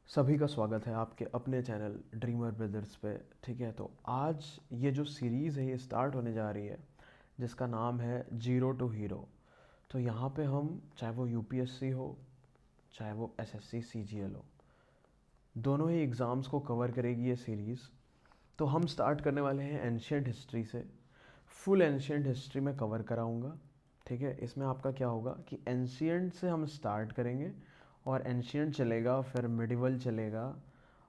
सभी का स्वागत है आपके अपने चैनल ड्रीमर ब्रदर्स पे। ठीक है, तो आज ये जो सीरीज़ है ये स्टार्ट होने जा रही है जिसका नाम है जीरो टू हीरो। तो यहाँ पे हम चाहे वो यूपीएससी हो चाहे वो एसएससी सीजीएल हो, दोनों ही एग्ज़ाम्स को कवर करेगी ये सीरीज़। तो हम स्टार्ट करने वाले हैं एंशियंट हिस्ट्री से। फुल एंशियंट हिस्ट्री में कवर कराऊंगा। ठीक है, इसमें आपका क्या होगा कि एंशियंट से हम स्टार्ट करेंगे और एंशियंट चलेगा, फिर मिडिवल चलेगा,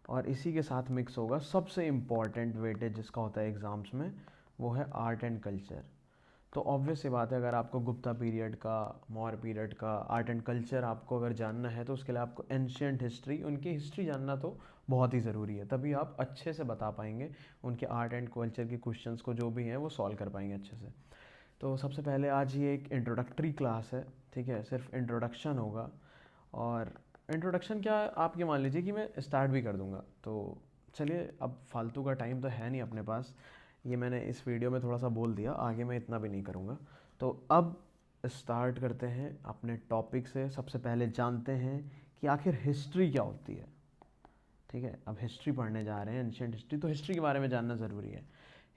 और इसी के साथ मिक्स होगा सबसे इम्पॉर्टेंट वेटेज जिसका होता है एग्ज़ाम्स में, वो है आर्ट एंड कल्चर। तो ऑब्वियस सी बात है, अगर आपको गुप्ता पीरियड का, मौर्य पीरियड का आर्ट एंड कल्चर आपको अगर जानना है तो उसके लिए आपको एंशियंट हिस्ट्री, उनकी हिस्ट्री जानना तो बहुत ही ज़रूरी है। तभी आप अच्छे से बता पाएंगे उनके आर्ट एंड कल्चर के क्वेश्चंस को, जो भी हैं वो सॉल्व कर पाएंगे अच्छे से। तो सबसे पहले आज ये एक इंट्रोडक्टरी क्लास है। ठीक है, सिर्फ इंट्रोडक्शन होगा। और इंट्रोडक्शन क्या, आप ये मान लीजिए कि मैं स्टार्ट भी कर दूंगा। तो चलिए, अब फालतू का टाइम तो है नहीं अपने पास, ये मैंने इस वीडियो में थोड़ा सा बोल दिया, आगे मैं इतना भी नहीं करूँगा। तो अब स्टार्ट करते हैं अपने टॉपिक से। सबसे पहले जानते हैं कि आखिर हिस्ट्री क्या होती है। ठीक है, अब हिस्ट्री पढ़ने जा रहे हैं, एंशियंट हिस्ट्री, तो हिस्ट्री के बारे में जानना ज़रूरी है।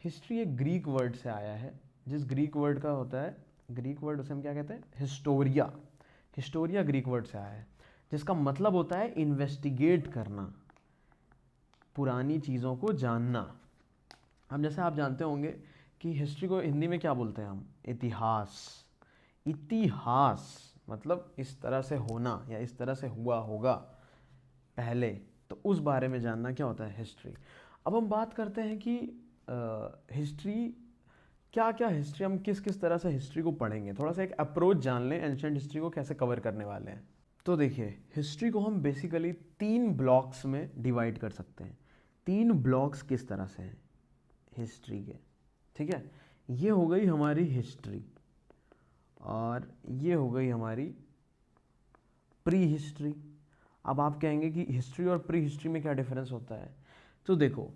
हिस्ट्री एक ग्रीक वर्ड से आया है, जिस ग्रीक वर्ड का होता है, ग्रीक वर्ड उसे हम क्या कहते हैं, हिस्टोरिया। हिस्टोरिया ग्रीक वर्ड से आया है, जिसका मतलब होता है इन्वेस्टिगेट करना, पुरानी चीज़ों को जानना। अब जैसे आप जानते होंगे कि हिस्ट्री को हिंदी में क्या बोलते हैं हम, इतिहास। इतिहास मतलब इस तरह से होना या इस तरह से हुआ होगा पहले, तो उस बारे में जानना क्या होता है हिस्ट्री। अब हम बात करते हैं कि हिस्ट्री क्या क्या, हिस्ट्री हम किस किस तरह से हिस्ट्री को पढ़ेंगे, थोड़ा सा एक अप्रोच जान लें एंशियंट हिस्ट्री को कैसे कवर करने वाले हैं। तो देखिए, हिस्ट्री को हम बेसिकली 3 ब्लॉक्स में डिवाइड कर सकते हैं। 3 ब्लॉक्स किस तरह से हैं हिस्ट्री के। ठीक है, ये हो गई हमारी हिस्ट्री और ये हो गई हमारी प्री हिस्ट्री। अब आप कहेंगे कि हिस्ट्री और प्री हिस्ट्री में क्या डिफरेंस होता है। तो देखो,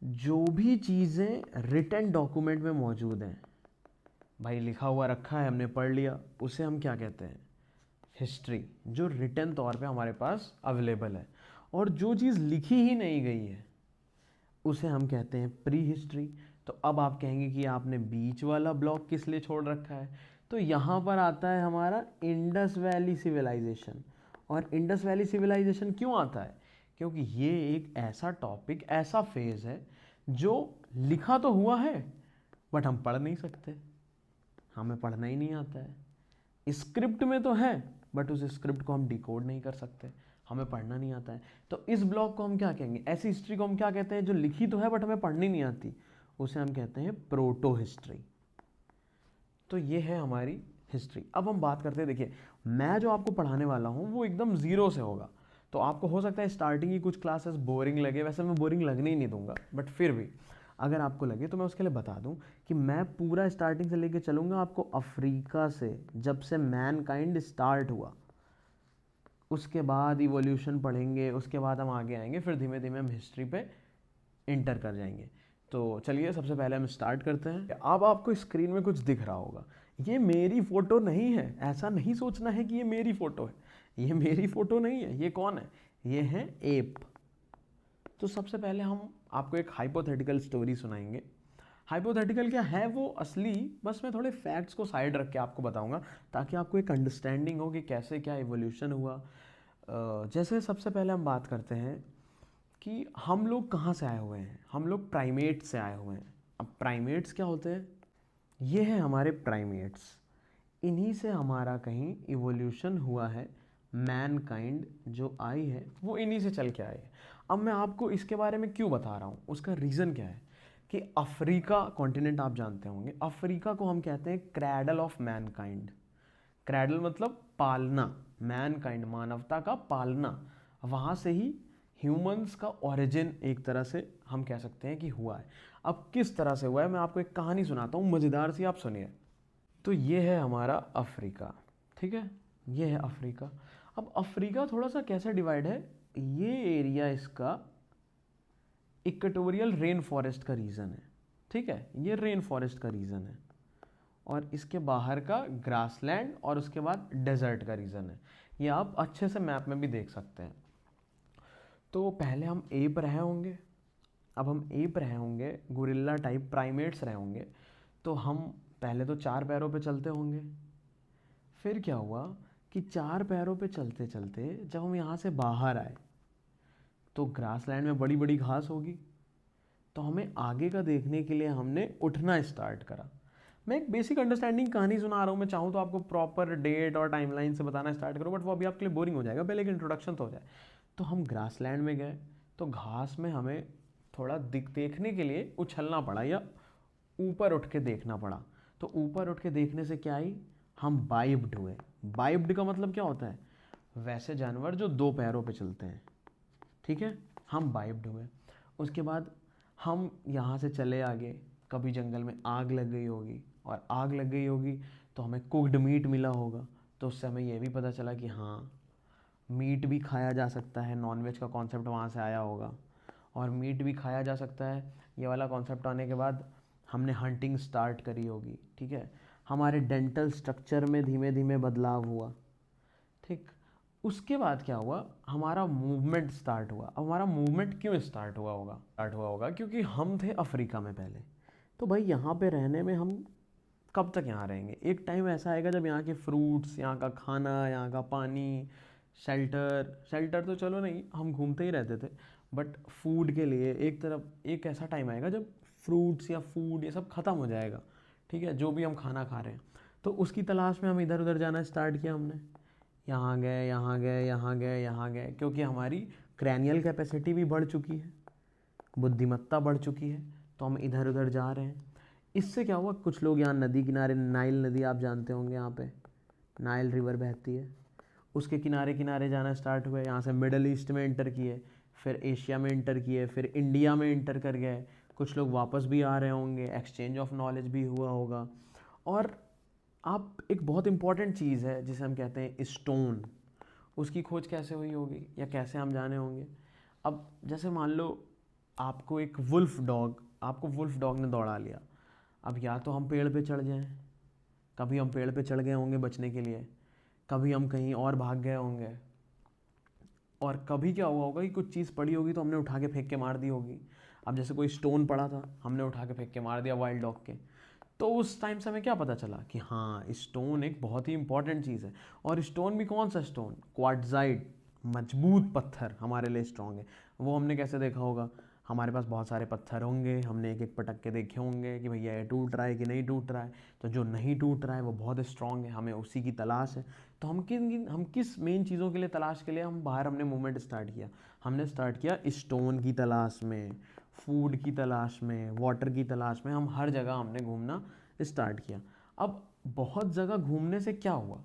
जो भी चीज़ें रिटन डॉक्यूमेंट में मौजूद हैं, भाई लिखा हुआ रखा है, हमने पढ़ लिया, उसे हम क्या कहते हैं, हिस्ट्री। जो रिटन तौर पे हमारे पास अवेलेबल है। और जो चीज़ लिखी ही नहीं गई है उसे हम कहते हैं प्री हिस्ट्री। तो अब आप कहेंगे कि आपने बीच वाला ब्लॉक किस लिए छोड़ रखा है। तो यहाँ पर आता है हमारा इंडस वैली सिविलाइजेशन। और इंडस वैली सिविलाइजेशन क्यों आता है, क्योंकि ये एक ऐसा टॉपिक, ऐसा फेज है जो लिखा तो हुआ है बट हम पढ़ नहीं सकते, हमें पढ़ना ही नहीं आता है। स्क्रिप्ट में तो है बट उस स्क्रिप्ट को हम डिकोड नहीं कर सकते, हमें पढ़ना नहीं आता है। तो इस ब्लॉक को हम क्या कहेंगे, ऐसी हिस्ट्री को हम क्या कहते हैं जो लिखी तो है बट हमें पढ़नी नहीं आती, उसे हम कहते हैं प्रोटो हिस्ट्री। तो ये है हमारी हिस्ट्री। अब हम बात करते हैं, देखिए मैं जो आपको पढ़ाने वाला हूँ वो एकदम ज़ीरो से होगा। तो आपको हो सकता है स्टार्टिंग की कुछ क्लासेस बोरिंग लगे, वैसे मैं बोरिंग लगने ही नहीं दूंगा, बट फिर भी अगर आपको लगे तो मैं उसके लिए बता दूं कि मैं पूरा स्टार्टिंग से लेके चलूँगा आपको, अफ्रीका से, जब से मैनकाइंड स्टार्ट हुआ, उसके बाद इवोल्यूशन पढ़ेंगे, उसके बाद हम आगे आएंगे, फिर धीमे धीमे हम हिस्ट्री पे इंटर कर जाएंगे। तो चलिए सबसे पहले हम स्टार्ट करते हैं। अब आपको स्क्रीन में कुछ दिख रहा होगा, ये मेरी फ़ोटो नहीं है, ऐसा नहीं सोचना है कि ये मेरी फ़ोटो है, ये मेरी फ़ोटो नहीं है। ये कौन है, ये है एप। तो सबसे पहले हम आपको एक हाइपोथेटिकल स्टोरी सुनाएंगे। हाइपोथेटिकल क्या है वो असली, बस मैं थोड़े फैक्ट्स को साइड रख के आपको बताऊंगा ताकि आपको एक अंडरस्टैंडिंग हो कि कैसे क्या इवोल्यूशन हुआ। जैसे सबसे पहले हम बात करते हैं कि हम लोग कहाँ से आए हुए हैं। हम लोग प्राइमेट्स से आए हुए हैं। अब प्राइमेट्स क्या होते हैं, ये है हमारे प्राइमेट्स, इन्हीं से हमारा कहीं इवोल्यूशन हुआ है। मैनकाइंड जो आई है वो इन्हीं से चल के आई है। अब मैं आपको इसके बारे में क्यों बता रहा हूँ, उसका रीज़न क्या है कि अफ्रीका कॉन्टिनेंट आप जानते होंगे, अफ्रीका को हम कहते हैं क्रैडल ऑफ मैनकाइंड। क्रैडल मतलब पालना, मैनकाइंड मानवता का पालना, वहाँ से ही ह्यूमंस का ओरिजिन एक तरह से हम कह सकते हैं कि हुआ है। अब किस तरह से हुआ है, मैं आपको एक कहानी सुनाता हूँ मज़ेदार सी, आप सुनिए। तो ये है हमारा अफ्रीका। ठीक है, ये है अफ्रीका। अब अफ्रीका थोड़ा सा कैसे डिवाइड है, ये एरिया इसका इक्वेटोरियल रेन फॉरेस्ट का रीजन है। ठीक है, ये रेन फॉरेस्ट का रीजन है, और इसके बाहर का ग्रासलैंड और उसके बाद डेजर्ट का रीजन है। ये आप अच्छे से मैप में भी देख सकते हैं। तो पहले हम एप रहे होंगे, अब हम एप रहे होंगे, गोरिल्ला टाइप प्राइमेट्स रहे होंगे, तो हम पहले तो 4 पैरों पे चलते होंगे। फिर क्या हुआ कि 4 पैरों पे चलते चलते जब हम यहाँ से बाहर आए तो ग्रासलैंड में बड़ी बड़ी घास होगी, तो हमें आगे का देखने के लिए हमने उठना स्टार्ट करा। मैं एक बेसिक अंडरस्टैंडिंग कहानी सुना रहा हूँ, मैं चाहूँ तो आपको प्रॉपर डेट और टाइमलाइन से बताना स्टार्ट करूँ, बट वो अभी आपके लिए बोरिंग हो जाएगा, पहले एक इंट्रोडक्शन तो हो जाए। तो हम ग्रासलैंड में गए, तो घास में हमें थोड़ा देखने के लिए उछलना पड़ा या ऊपर उठ के देखना पड़ा। तो ऊपर उठ के देखने से क्या आई, हम बाइब्ड हुए। बाइब्ड का मतलब क्या होता है, वैसे जानवर जो 2 पैरों पे चलते हैं, ठीक है, हम बाइब्ड हुए। उसके बाद हम यहाँ से चले आगे, कभी जंगल में आग लग गई होगी, और आग लग गई होगी तो हमें कुक्ड मीट मिला होगा, तो उससे हमें यह भी पता चला कि हाँ मीट भी खाया जा सकता है, नॉनवेज का कॉन्सेप्ट वहाँ से आया होगा, और मीट भी खाया जा सकता है। ये वाला कॉन्सेप्ट आने के बाद हमने हंटिंग स्टार्ट करी होगी, ठीक है, हमारे डेंटल स्ट्रक्चर में धीमे धीमे बदलाव हुआ, ठीक। उसके बाद क्या हुआ, हमारा मूवमेंट स्टार्ट हुआ। अब हमारा मूवमेंट क्यों स्टार्ट हुआ होगा क्योंकि हम थे अफ्रीका में पहले। तो भाई यहाँ पे रहने में हम कब तक यहाँ रहेंगे, एक टाइम ऐसा आएगा जब यहाँ के फ्रूट्स, यहाँ का खाना, यहाँ का पानी, शेल्टर तो चलो नहीं, हम घूमते ही रहते थे, बट फूड के लिए एक तरफ एक ऐसा टाइम आएगा जब फ्रूट्स या फूड ये सब ख़त्म हो जाएगा, ठीक है, जो भी हम खाना खा रहे हैं। तो उसकी तलाश में हम इधर उधर जाना स्टार्ट किया हमने, यहाँ गए, यहाँ गए, यहाँ गए, यहाँ गए, क्योंकि हमारी क्रैनियल कैपेसिटी भी बढ़ चुकी है, बुद्धिमत्ता बढ़ चुकी है, तो हम इधर उधर जा रहे हैं। इससे क्या हुआ, कुछ लोग यहाँ नदी किनारे, नाइल नदी आप जानते होंगे, यहाँ पे नाइल रिवर बहती है, उसके किनारे किनारे जाना स्टार्ट हुए। यहाँ से मिडल ईस्ट में इंटर किए, फिर एशिया में इंटर किए, फिर इंडिया में इंटर कर गए। कुछ लोग वापस भी आ रहे होंगे, एक्सचेंज ऑफ नॉलेज भी हुआ होगा। और आप, एक बहुत इंपॉर्टेंट चीज़ है जिसे हम कहते हैं स्टोन, उसकी खोज कैसे हुई होगी या कैसे हम जाने होंगे। अब जैसे मान लो आपको वुल्फ डॉग ने दौड़ा लिया। अब या तो हम पेड़ पे चढ़ जाएं, कभी हम पेड़ पे चढ़ गए होंगे बचने के लिए, कभी हम कहीं और भाग गए होंगे, और कभी क्या हुआ होगा कि कुछ चीज़ पड़ी होगी तो हमने उठा के फेंक के मार दी होगी। अब जैसे कोई स्टोन पड़ा था, हमने उठा के फेंक के मार दिया वाइल्ड डॉग के, तो उस टाइम से हमें क्या पता चला कि हाँ स्टोन एक बहुत ही इंपॉर्टेंट चीज़ है। और स्टोन भी कौन सा स्टोन, क्वार्ट्जाइट, मजबूत पत्थर हमारे लिए स्ट्रॉन्ग है। वो हमने कैसे देखा होगा, हमारे पास बहुत सारे पत्थर होंगे, हमने एक एक पटक के देखे होंगे कि भैया ये टूट रहा है कि नहीं टूट रहा है, तो जो नहीं टूट रहा है वो बहुत स्ट्रॉन्ग है, हमें उसी की तलाश है। तो हम किस मेन चीज़ों के लिए तलाश के लिए हम बाहर हमने मूवमेंट स्टार्ट किया, हमने स्टार्ट किया स्टोन की तलाश में, फूड की तलाश में, वाटर की तलाश में, हम हर जगह हमने घूमना स्टार्ट किया। अब बहुत जगह घूमने से क्या हुआ,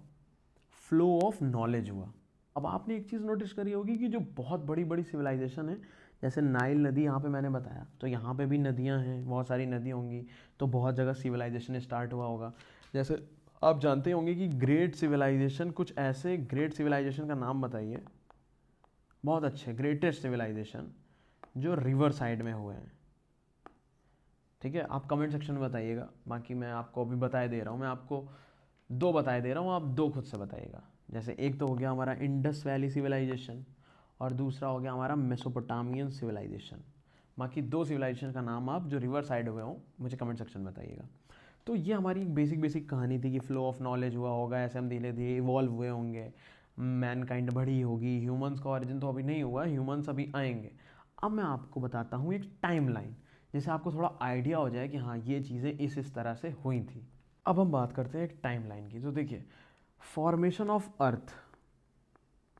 फ्लो ऑफ नॉलेज हुआ। अब आपने एक चीज़ नोटिस करी होगी कि जो बहुत बड़ी बड़ी सिविलाइजेशन है, जैसे नाइल नदी यहाँ पे मैंने बताया, तो यहाँ पे भी नदियाँ हैं, बहुत सारी नदी होंगी, तो बहुत जगह सिविलाइजेशन स्टार्ट हुआ होगा। जैसे आप जानते होंगे कि ग्रेट सिविलाइजेशन, कुछ ऐसे ग्रेट सिविलाइजेशन का नाम बताइए, बहुत अच्छे ग्रेटेस्ट सिविलाइजेशन जो रिवर साइड में हुए हैं, ठीक है, आप कमेंट सेक्शन में बताइएगा। बाकी मैं आपको अभी बताए दे रहा हूँ, मैं आपको 2 बताए दे रहा हूँ, आप 2 खुद से बताइएगा। जैसे एक तो हो गया हमारा इंडस वैली सिविलाइजेशन, और दूसरा हो गया हमारा मेसोपोटामियन सिविलाइजेशन। बाकी 2 सिविलाइजेशन का नाम आप जो रिवर साइड हुए हों मुझे कमेंट सेक्शन में बताइएगा। तो ये हमारी एक बेसिक बेसिक कहानी थी कि फ्लो ऑफ नॉलेज हुआ होगा, ऐसे हम धीरे धीरे इवॉल्व हुए होंगे, मैनकाइंड बढ़ी होगी, ह्यूमंस का ऑरिजिन तो अभी नहीं हुआ, ह्यूमंस अभी आएंगे। अब मैं आपको बताता हूँ एक टाइमलाइन, जिससे आपको थोड़ा आइडिया हो जाए कि हाँ ये चीज़ें इस तरह से हुई थी। अब हम बात करते हैं एक टाइमलाइन की। तो देखिए, फॉर्मेशन ऑफ अर्थ,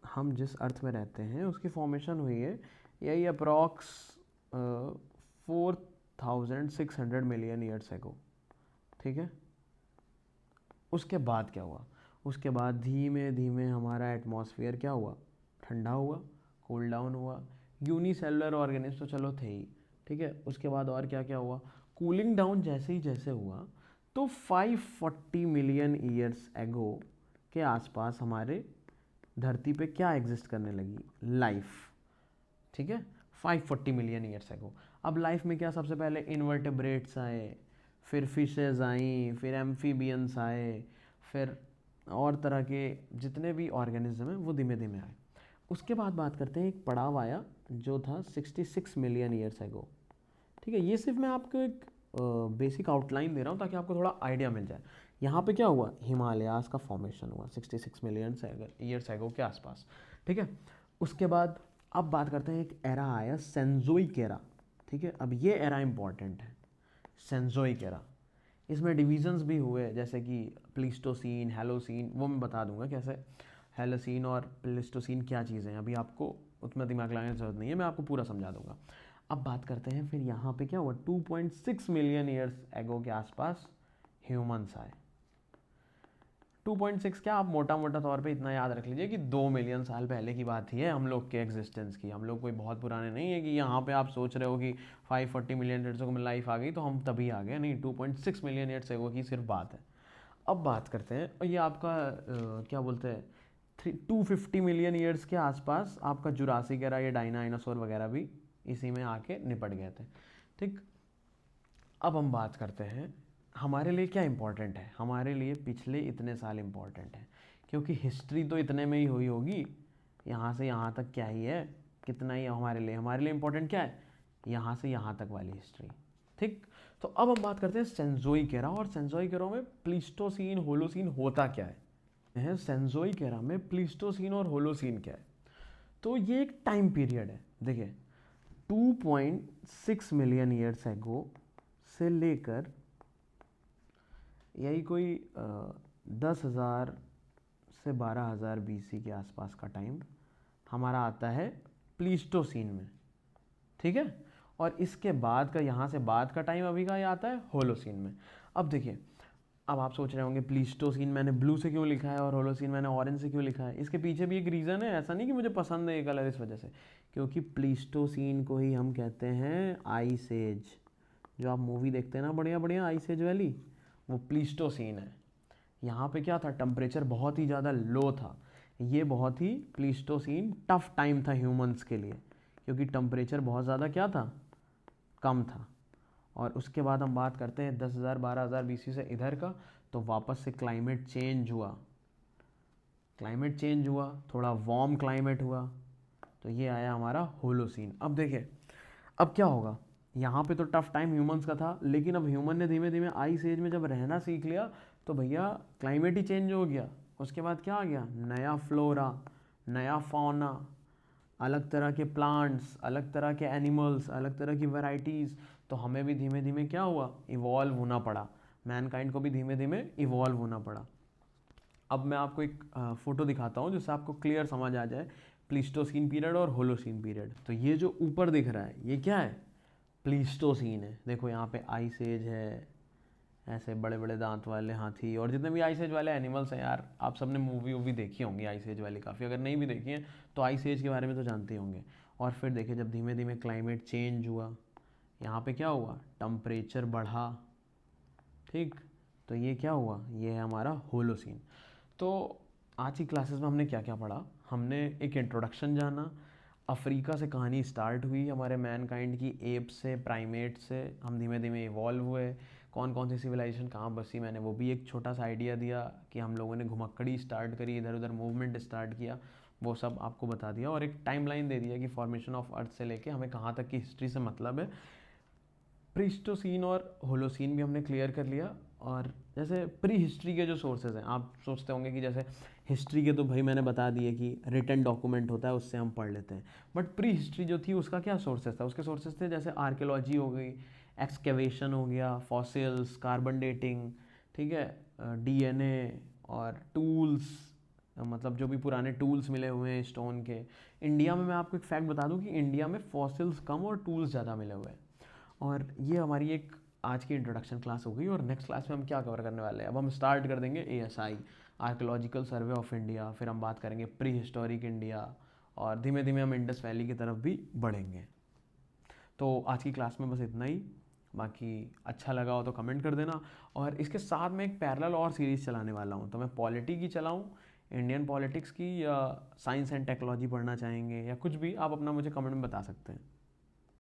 हम जिस अर्थ में रहते हैं उसकी फॉर्मेशन हुई है यही अप्रॉक्स 4600 मिलियन ईयर्स एगो, ठीक है। उसके बाद क्या हुआ, उसके बाद धीमे धीमे हमारा एटमॉस्फेयर क्या हुआ, ठंडा हुआ, कूल डाउन हुआ। यूनिसेलुलर ऑर्गेनिज्म तो चलो थे ही, ठीक है। उसके बाद और क्या क्या हुआ, कूलिंग डाउन जैसे ही जैसे हुआ, तो 540 मिलियन ईयर्स एगो के आसपास हमारे धरती पे क्या एग्जिस्ट करने लगी, लाइफ, ठीक है, 540 मिलियन ईयर्स एगो। अब लाइफ में क्या, सबसे पहले इन्वर्टेब्रेट्स आए, फिर फिशेज आई, फिर एम्फीबियंस आए, फिर और तरह के जितने भी ऑर्गेनिज्म हैं वो धीमे धीमे आए। उसके बाद बात करते हैं एक पड़ाव आया जो था 66 मिलियन ईयर्स एगो। ठीक है, ये सिर्फ मैं आपको एक बेसिक आउटलाइन दे रहा हूँ ताकि आपको थोड़ा आइडिया मिल जाए। यहाँ पे क्या हुआ, हिमालयाज़ का फॉर्मेशन हुआ 66 मिलियन ईयर्स एगो के आसपास। ठीक है, उसके बाद अब बात करते हैं एक एरा आया सेंजोइक एरा। ठीक है, अब ये एरा इंपॉर्टेंट है, सेंजोइक एरा। इसमें डिविजन्स भी हुए जैसे कि प्लीस्टोसीन, हैलोसीन, वो मैं बता दूंगा कैसे हैलोसीन और प्लीस्टोसीन क्या चीज़ें हैं, अभी आपको उतना दिमाग लगाने की जरूरत नहीं है, मैं आपको पूरा समझा दूंगा। अब बात करते हैं फिर यहाँ पे क्या हुआ, 2.6 मिलियन ईयर्स एगो के आसपास ह्यूमंस आए। 2.6 क्या, आप मोटा मोटा तौर पे इतना याद रख लीजिए कि 2 मिलियन साल पहले की बात ही है हम लोग के एग्जिस्टेंस की। हम लोग कोई बहुत पुराने नहीं है कि यहाँ पे आप सोच रहे हो कि 540 मिलियन ईयर्स में लाइफ आ गई तो हम तभी आ गए, नहीं, 2.6 मिलियन ईयर्स एगो की सिर्फ बात है। अब बात करते हैं, और ये आपका क्या बोलते हैं 250 मिलियन ईयर्स के आसपास आपका जुरासिक एरा, ये डायनासोर वगैरह भी इसी में आके निपट गए थे। ठीक, अब हम बात करते हैं हमारे लिए क्या इंपॉर्टेंट है। हमारे लिए पिछले इतने साल इंपॉर्टेंट है क्योंकि हिस्ट्री तो इतने में ही हुई होगी, यहाँ से यहाँ तक क्या ही है, कितना ही हमारे लिए इंपॉर्टेंट क्या है, यहाँ से यहाँ तक वाली हिस्ट्री। ठीक, तो अब हम बात करते हैं सेंजोइक एरा, और सेंजोइक एरा में प्लीस्टोसीन होलोसीन होता क्या है। सेंजोइक एरा में प्लीस्टोसीन और होलोसीन क्या है, तो ये एक टाइम पीरियड है। देखिए 2.6 मिलियन ईयर्स एगो से लेकर यही कोई 10,000 से 12,000 BC के आसपास का टाइम हमारा आता है प्लीस्टोसीन में। ठीक है, और इसके बाद का, यहाँ से बाद का टाइम अभी का ये आता है होलोसीन में। अब देखिए, अब आप सोच रहे होंगे प्लीस्टोसीन मैंने ब्लू से क्यों लिखा है और होलोसीन मैंने ऑरेंज से क्यों लिखा है। इसके पीछे भी एक रीज़न है, ऐसा नहीं कि मुझे पसंद है ये कलर इस वजह से, क्योंकि प्लीस्टोसीन को ही हम कहते हैं आइस एज। जो आप मूवी देखते हैं ना बढ़िया बढ़िया आइस एज वाली, वो प्लीस्टोसीन है। यहाँ पे क्या था, टेम्परेचर बहुत ही ज़्यादा लो था, ये बहुत ही प्लीस्टोसीन टफ टाइम था ह्यूमंस के लिए, क्योंकि टेम्परेचर बहुत ज़्यादा क्या था, कम था। और उसके बाद हम बात करते हैं 10,000 12,000 BC से इधर का, तो वापस से क्लाइमेट चेंज हुआ, थोड़ा वार्म क्लाइमेट हुआ, तो ये आया हमारा होलोसीन। अब देखिए, अब क्या होगा, यहाँ पे तो टफ टाइम ह्यूमंस का था, लेकिन अब ह्यूमन ने धीमे धीमे आइस एज में जब रहना सीख लिया तो भैया क्लाइमेट ही चेंज हो गया। उसके बाद क्या आ गया, नया फ्लोरा, नया फौना, अलग तरह के प्लांट्स, अलग तरह के एनिमल्स, अलग तरह की वैरायटीज़। तो हमें भी धीमे धीमे क्या हुआ, इवॉल्व होना पड़ा, मैनकाइंड को भी धीमे धीमे इवॉल्व होना पड़ा। अब मैं आपको एक फ़ोटो दिखाता हूँ जिससे आपको क्लियर समझ आ जाए प्लीस्टोसीन पीरियड और होलोसीन पीरियड। तो ये जो ऊपर दिख रहा है ये क्या है, प्लीस्टोसीन है। देखो यहाँ पे आइस एज है, ऐसे बड़े बड़े दांत वाले हाथी, और जितने भी आइस एज वाले एनिमल्स हैं यार, आप सबने मूवी देखी होंगी आइस एज वाली काफ़ी, अगर नहीं भी देखी है तो आइस एज के बारे में तो जानते होंगे। और फिर देखिए जब धीमे धीमे क्लाइमेट चेंज हुआ, यहाँ पे क्या हुआ, टेम्परेचर बढ़ा। ठीक, तो ये क्या हुआ, ये है हमारा होलोसीन। तो आज की क्लासेस में हमने क्या क्या पढ़ा, हमने एक इंट्रोडक्शन जाना, अफ्रीका से कहानी स्टार्ट हुई हमारे मैनकाइंड की, एप से, प्राइमेट से हम धीमे धीमे इवॉल्व हुए, कौन कौन सी सिविलाइजेशन कहाँ बसी, मैंने वो भी एक छोटा सा आइडिया दिया कि हम लोगों ने घुमक्कड़ी स्टार्ट करी, इधर उधर मूवमेंट स्टार्ट किया, वो सब आपको बता दिया, और एक टाइमलाइन दे दिया कि फॉर्मेशन ऑफ अर्थ से लेके हमें कहाँ तक की हिस्ट्री से मतलब है। प्रीस्टोसीन और होलोसीन भी हमने क्लियर कर लिया। और जैसे प्री हिस्ट्री के जो सोर्सेज हैं, आप सोचते होंगे कि जैसे हिस्ट्री के तो भाई मैंने बता दिए कि रिटन डॉक्यूमेंट होता है उससे हम पढ़ लेते हैं, बट प्री हिस्ट्री जो थी उसका क्या सोर्सेज था, उसके सोर्सेज थे जैसे आर्कियोलॉजी हो गई, एक्सकेवेशन हो गया, फॉसिल्स, कार्बन डेटिंग, ठीक है, डीएनए और टूल्स, मतलब जो भी पुराने टूल्स मिले हुए हैं स्टोन के। इंडिया में मैं आपको एक फैक्ट बता दूं कि इंडिया में फॉसिल्स कम और टूल्स ज़्यादा मिले हुए हैं। और ये हमारी एक आज की इंट्रोडक्शन क्लास हो गई, और नेक्स्ट क्लास में हम क्या कवर करने वाले हैं, अब हम स्टार्ट कर देंगे ASI, archaeological survey of India, फिर हम बात करेंगे प्री हिस्टोरिक इंडिया, और धीमे धीमे हम इंडस वैली की तरफ भी बढ़ेंगे। तो आज की क्लास में बस इतना ही, बाकी अच्छा लगा हो तो कमेंट कर देना। और इसके साथ में एक पैरेलल और सीरीज़ चलाने वाला हूँ, तो मैं पॉलिटी की चलाऊँ, इंडियन पॉलिटिक्स की, या साइंस एंड टेक्नोलॉजी पढ़ना चाहेंगे, या कुछ भी आप अपना मुझे कमेंट में बता सकते हैं।